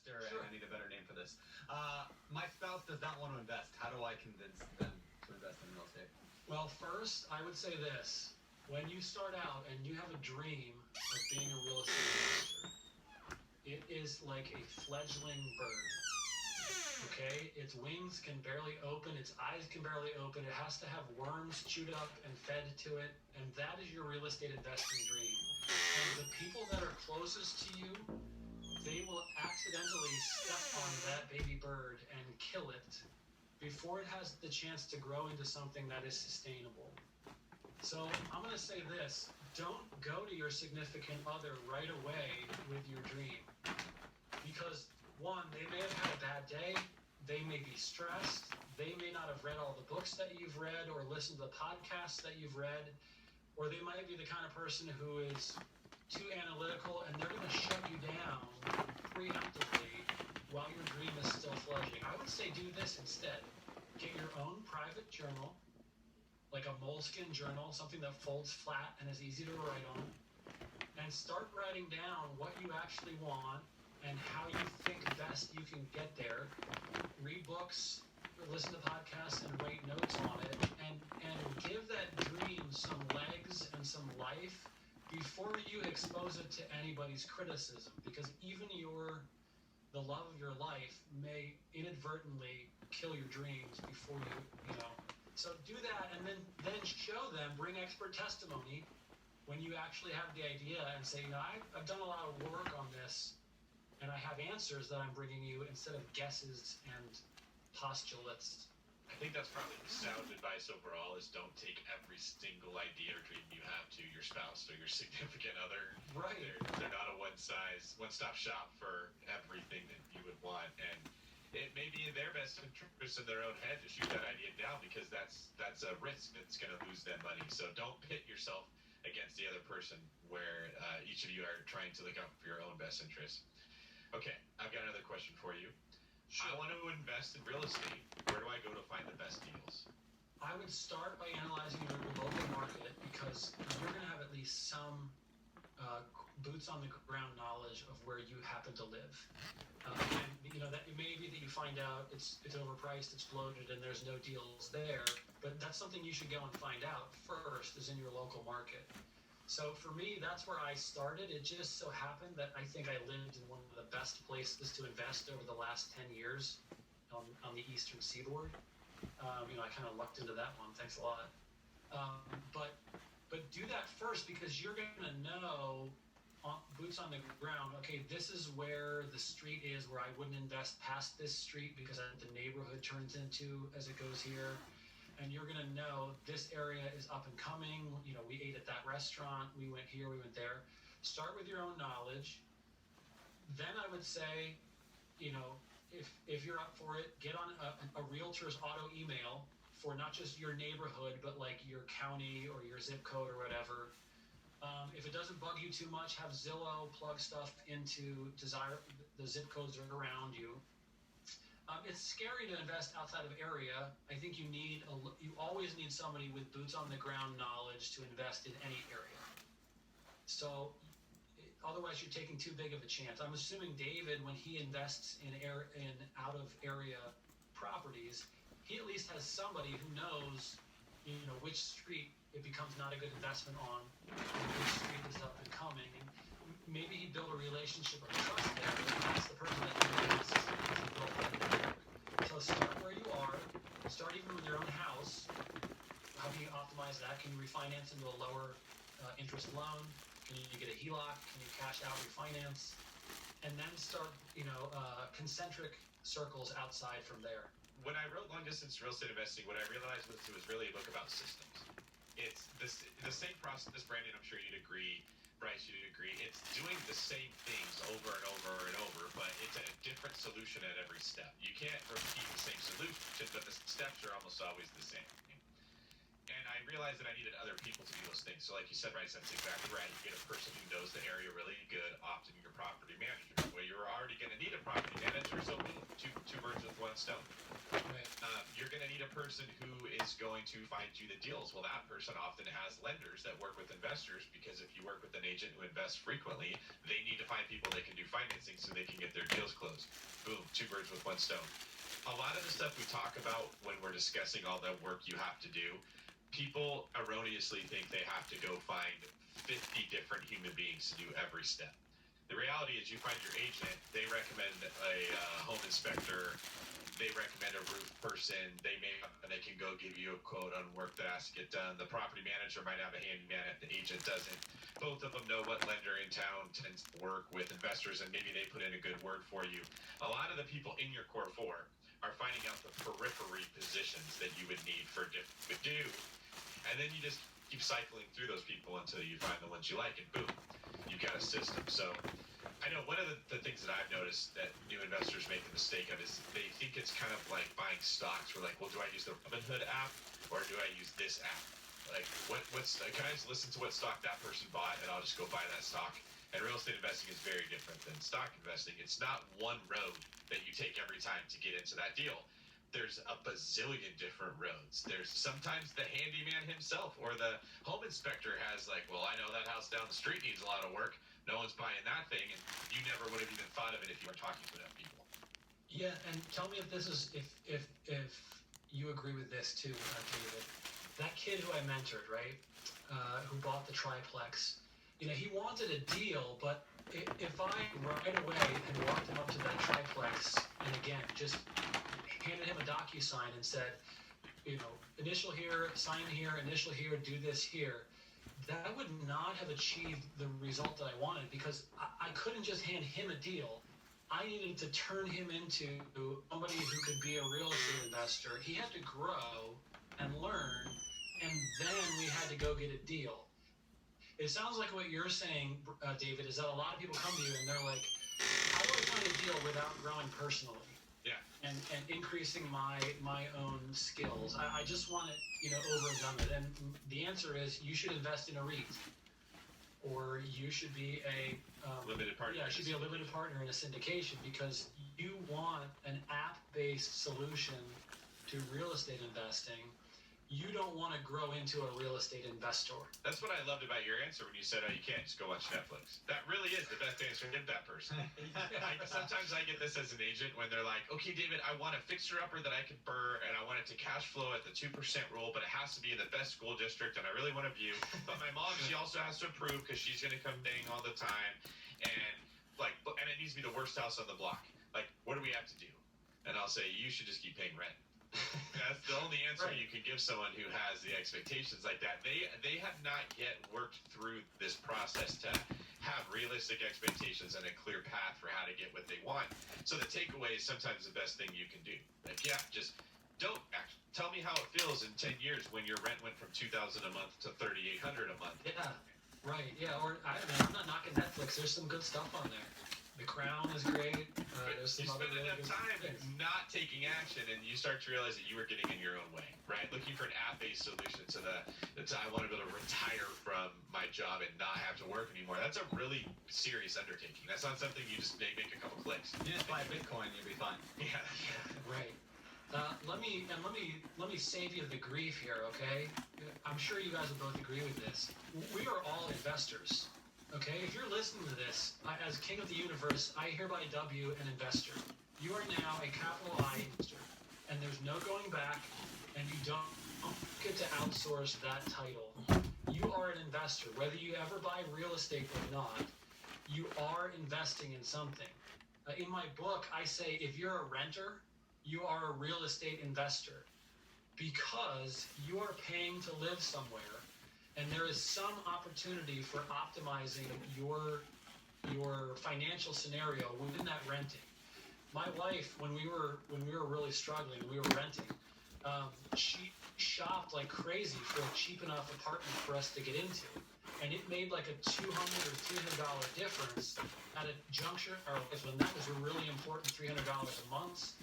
investor, and Sure. I need a better name for this. My spouse does not want to invest. How do I convince them to invest in real estate? Well, first, I would say this. When you start out and you have a dream of being a real estate investor, it is like a fledgling bird. Okay? Its wings can barely open, its eyes can barely open. It has to have worms chewed up and fed to it, and that is your real estate investing dream. And the people that are closest to you, they will accidentally step on that baby bird and kill it before it has the chance to grow into something that is sustainable. So I'm going to say this: don't go to your significant other right away with your dream. Because, one, they may have had a bad day, they may be stressed, they may not have read all the books that you've read or listened to the podcasts that you've read, or they might be the kind of person who is too analytical and they're going to shut you down preemptively while your dream is still fledgling. I would say do this instead. Get your own private journal, like a moleskin journal, something that folds flat and is easy to write on, and start writing down what you actually want and how you think best you can get there. Read books, listen to podcasts, and write notes on it, and give that dream some legs and some life before you expose it to anybody's criticism, because even the love of your life may inadvertently kill your dreams before you know. So do that, and then show them, bring expert testimony when you actually have the idea, and say, I've done a lot of work on this, and I have answers that I'm bringing you instead of guesses and postulates. I think that's probably the sound advice overall: is don't take every single idea or dream you have to your spouse or your significant other. Right. They're not a one-stop shop for everything that you would want, and it may be in their best interest in their own head to shoot that idea down, because that's a risk that's going to lose them money. So don't pit yourself against the other person where each of you are trying to look out for your own best interest. Okay, I've got another question for you. Sure. I want to invest in real estate. Where do I go to find the best deals? I would start by analyzing your local market, because you're going to have at least some boots on the ground knowledge of where you happen to live. And that it may be that you find out it's overpriced, it's bloated, and there's no deals there. But that's something you should go and find out first, is in your local market. So for me, that's where I started. It just so happened that I think I lived in one of the best places to invest over the last 10 years on the Eastern Seaboard. I kind of lucked into that one. Thanks a lot. But do that first, because you're going to know, boots on the ground, okay, this is where the street is where I wouldn't invest past this street because the neighborhood turns into as it goes here. And you're going to know this area is up and coming. We ate at that restaurant. We went here, we went there. Start with your own knowledge. Then I would say, if you're up for it, get on a realtor's auto email for not just your neighborhood, but like your county or your zip code or whatever. If it doesn't bug you too much, have Zillow plug stuff into the zip codes around you. It's scary to invest outside of area. I think you always need somebody with boots on the ground knowledge to invest in any area. So otherwise you're taking too big of a chance. I'm assuming David, when he invests in out of area properties, he at least has somebody who knows, which street it becomes not a good investment on, and which street is up and coming. And maybe he built a relationship of trust there, but that's the person that he wants to build that network. So start where you are. Start even with your own house. How can you optimize that? Can you refinance into a lower interest loan? Can you get a HELOC? Can you cash out refinance? And then start, concentric circles outside from there. When I wrote Long Distance Real Estate Investing, what I realized was it was really a book about systems. It's the same process, Brandon, I'm sure you'd agree, Bryce, you'd agree. It's doing the same things over and over and over, but it's a different solution at every step. You can't repeat the same solution, but the steps are almost always the same. And I realized that I needed other people to do those things. So like you said, Bryce, that's exactly right. You get a person who knows the area really good, often your property manager. Well, you're already going to need a property manager, so two birds with one stone. Right. You're going to need a person who is going to find you the deals. Well, that person often has lenders that work with investors, because if you work with an agent who invests frequently, they need to find people that can do financing so they can get their deals closed. Boom, two birds with one stone. A lot of the stuff we talk about when we're discussing all the work you have to do, people erroneously think they have to go find 50 different human beings to do every step. The reality is, you find your agent, they recommend a home inspector, they recommend a roof person, they can go give you a quote on work that has to get done. The property manager might have a handyman if the agent doesn't. Both of them know what lender in town tends to work with investors, and maybe they put in a good word for you. A lot of the people in your core four are finding out the periphery positions that you would need for different do, and then you just keep cycling through those people until you find the ones you like, and boom, you've got a system. So I know one of the things that I've noticed that new investors make the mistake of is they think it's kind of like buying stocks. We're like, well, do I use the Robinhood app or do I use this app? Like, can I just listen to what stock that person bought and I'll just go buy that stock? And real estate investing is very different than stock investing. It's not one road that you take every time to get into that deal. There's a bazillion different roads. There's sometimes the handyman himself or the home inspector has like, well, I know that house down the street needs a lot of work. No one's buying that thing, and you never would have even thought of it if you were talking to enough people. Yeah, and tell me if this is if you agree with this too, David. That kid who I mentored, right, who bought the triplex, he wanted a deal, but if I right away had walked him up to that triplex and again just handed him a DocuSign and said, initial here, sign here, initial here, do this here, that would not have achieved the result that I wanted, because I couldn't just hand him a deal. I needed to turn him into somebody who could be a real estate investor. He had to grow and learn, and then we had to go get a deal. It sounds like what you're saying, David, is that a lot of people come to you and they're like, how do I find a deal without growing personally? Yeah. And increasing my own skills. I just want it, over and done with. And the answer is you should invest in a REIT, or you should be a limited partner. Yeah, should be a limited partner in a syndication, because you want an app-based solution to real estate investing. You don't want to grow into a real estate investor. That's what I loved about your answer when you said, oh, you can't just go watch Netflix. That really is the best answer to give that person. Sometimes I get this as an agent when they're like, okay, David, I want a fixer-upper that I can burr, and I want it to cash flow at the 2% rule, but it has to be in the best school district, and I really want to view. But my mom, she also has to approve because she's going to come dang all the time. And it needs to be the worst house on the block. Like, what do we have to do? And I'll say, you should just keep paying rent. That's the only answer Right. you can give someone who has the expectations like that. They have not yet worked through this process to have realistic expectations and a clear path for how to get what they want. So the takeaway is sometimes the best thing you can do. Like, yeah, just don't act. Tell me how it feels in 10 years when your rent went from $2,000 a month to $3,800 a month. Yeah, right. Yeah, or I'm not knocking Netflix. There's some good stuff on there. The Crown is great. There's some You other spend really enough good time things. not taking action, and you start to realize that you were getting in your own way, right? Looking for an app-based solution to I want to be able to retire from my job and not have to work anymore. That's a really serious undertaking. That's not something you just make a couple clicks. You just buy Bitcoin, you'll be fine. Yeah. Right. Let me save you the grief here, okay? I'm sure you guys will both agree with this. We are all investors. Okay, if you're listening to this, as king of the universe, I hereby dub you an investor. You are now a capital I investor, and there's no going back, and you don't get to outsource that title. You are an investor, whether you ever buy real estate or not. You are investing in something. In my book, I say if you're a renter, you are a real estate investor, because you are paying to live somewhere. And there is some opportunity for optimizing your financial scenario within that renting. My wife, when we were really struggling, we were renting. She shopped like crazy for a cheap enough apartment for us to get into, and it made like a $200 or $300 difference at a juncture, or when that was a really important $300 a month.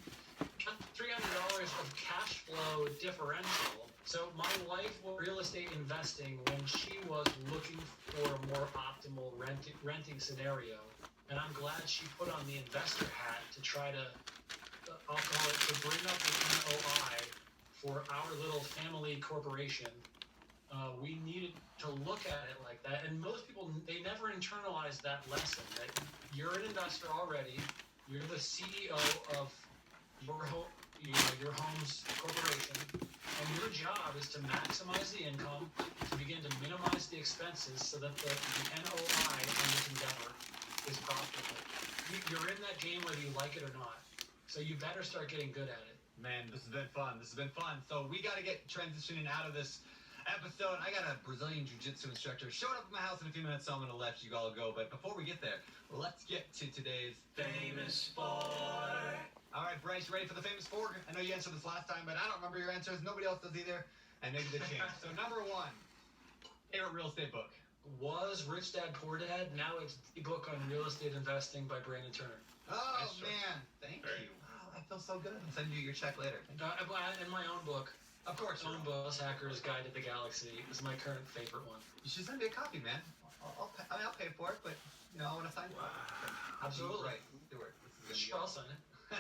$300 of cash flow differential. So my wife was real estate investing when she was looking for a more optimal renting scenario, and I'm glad she put on the investor hat to try to I'll call it, to bring up the NOI for our little family corporation. We needed to look at it like that, and most people, they never internalize that lesson, that you're an investor already, you're the CEO of your home's corporation, and your job is to maximize the income, to begin to minimize the expenses so that the NOI on this endeavor is profitable. You're in that game whether you like it or not, so you better start getting good at it. Man, this has been fun. So we got to get transitioning out of this episode. I got a Brazilian Jiu-Jitsu instructor showing up at my house in a few minutes, so I'm going to let you all go. But before we get there, let's get to today's Famous Four. All right, Bryce, you ready for the Famous Four? I know you answered this last time, but I don't remember your answers. Nobody else does either, and maybe they change. So number one, favorite real estate book. Was Rich Dad Poor Dad. Now it's the book on real estate investing by Brandon Turner. Oh, Nice choice. man. Thank you. Wow, I feel so good. I'll send you your check later. And my own book, Of course. Own Boss Hacker's Guide to the Galaxy, is my current favorite one. You should send me a copy, man. I'll pay for it, but I want to sign it. Absolutely. Right. Do it. This is Sure, I'll sign it.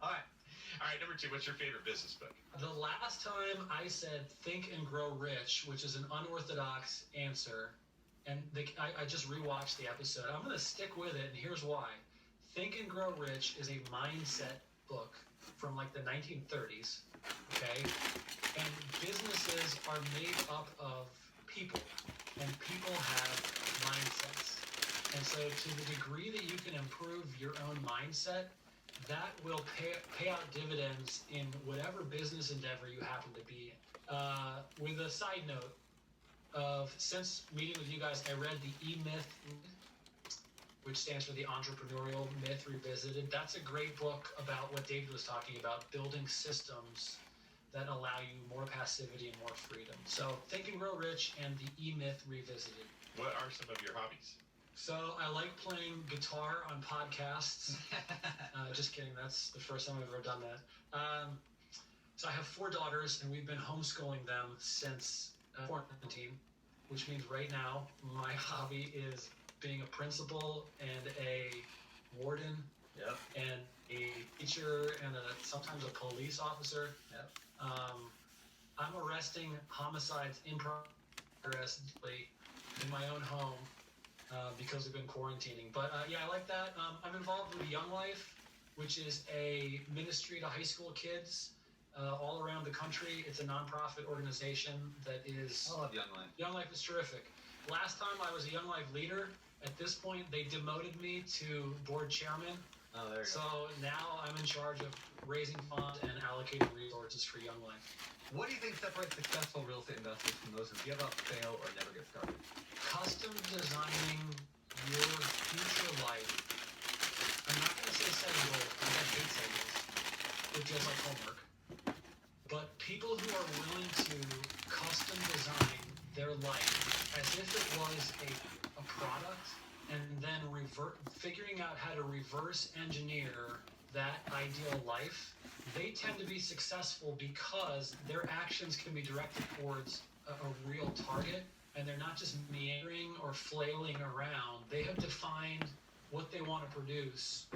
All right, number two. What's your favorite business book? The last time I said Think and Grow Rich, which is an unorthodox answer, and I just rewatched the episode. I'm going to stick with it, and here's why. Think and Grow Rich is a mindset book from like the 1930s, okay? And businesses are made up of people, and people have mindsets. And so to the degree that you can improve your own mindset, that will pay out dividends in whatever business endeavor you happen to be in. With a side note of, since meeting with you guys, I read the E-Myth, which stands for the Entrepreneurial Myth Revisited. That's a great book about what David was talking about, building systems that allow you more passivity and more freedom. So Think and Grow Rich and the E-Myth Revisited. What are some of your hobbies? So I like playing guitar on podcasts. Just kidding. That's the first time I've ever done that. So I have 4 daughters, and we've been homeschooling them since quarantine, which means right now my hobby is being a principal and a warden. Yep. And a teacher and sometimes a police officer. Yep. I'm arresting homicides in progress in my own home because we've been quarantining. But yeah, I like that. I'm involved with Young Life, which is a ministry to high school kids all around the country. It's a nonprofit organization that is... I love Young Life. Young Life is terrific. Last time I was a Young Life leader. At this point, they demoted me to board chairman. Oh, there you So now I'm in charge of raising funds and allocating resources for Young Life. What do you think separates successful real estate investors from those who give up, fail, or never get started? Custom designing your future life. I'm not going to say set goals, because I hate set goals. It feels like homework. But people who are willing to custom design their life as if it was a product, and then figuring out how to reverse engineer that ideal life, they tend to be successful because their actions can be directed towards a real target, and they're not just meandering or flailing around. They have defined what they want to produce,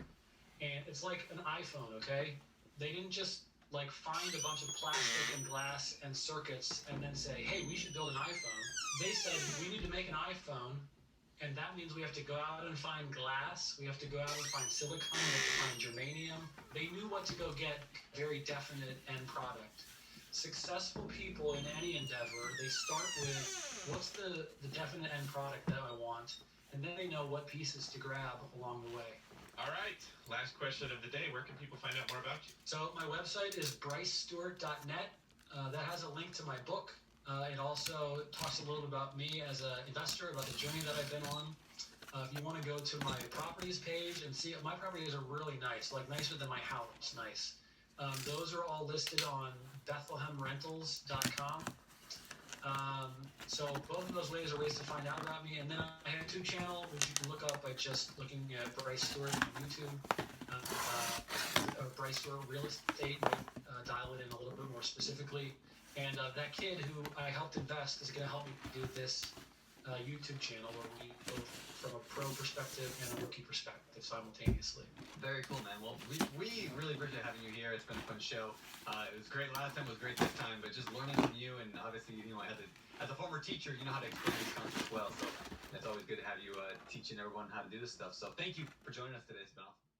and it's like an iPhone, okay? They didn't just like find a bunch of plastic and glass and circuits and then say, hey, we should build an iPhone. They said, we need to make an iPhone, and that means we have to go out and find glass, we have to go out and find silicon, we have to find germanium. They knew what to go get, very definite end product. Successful people in any endeavor, they start with, what's the definite end product that I want? And then they know what pieces to grab along the way. All right, last question of the day. Where can people find out more about you? So my website is brycestewart.net. That has a link to my book. It also talks a little bit about me as an investor, about the journey that I've been on. If you want to go to my properties page and see it, my properties are really nice, like nicer than my house, nice. Those are all listed on bethlehemrentals.com. So both of those ways are ways to find out about me. And then I have a YouTube channel, which you can look up by just looking at Bryce Stewart on YouTube. Bryce Stewart Real Estate, dial it in a little bit more specifically. And that kid who I helped invest is going to help me do this YouTube channel where we both from a pro perspective and a rookie perspective simultaneously. Very cool, man. Well, we really appreciate having you here. It's been a fun show. It was great last time. It was great this time. But just learning from you, and obviously, as a former teacher, you know how to explain these concepts well. So it's always good to have you teaching everyone how to do this stuff. So thank you for joining us today. It's been awesome.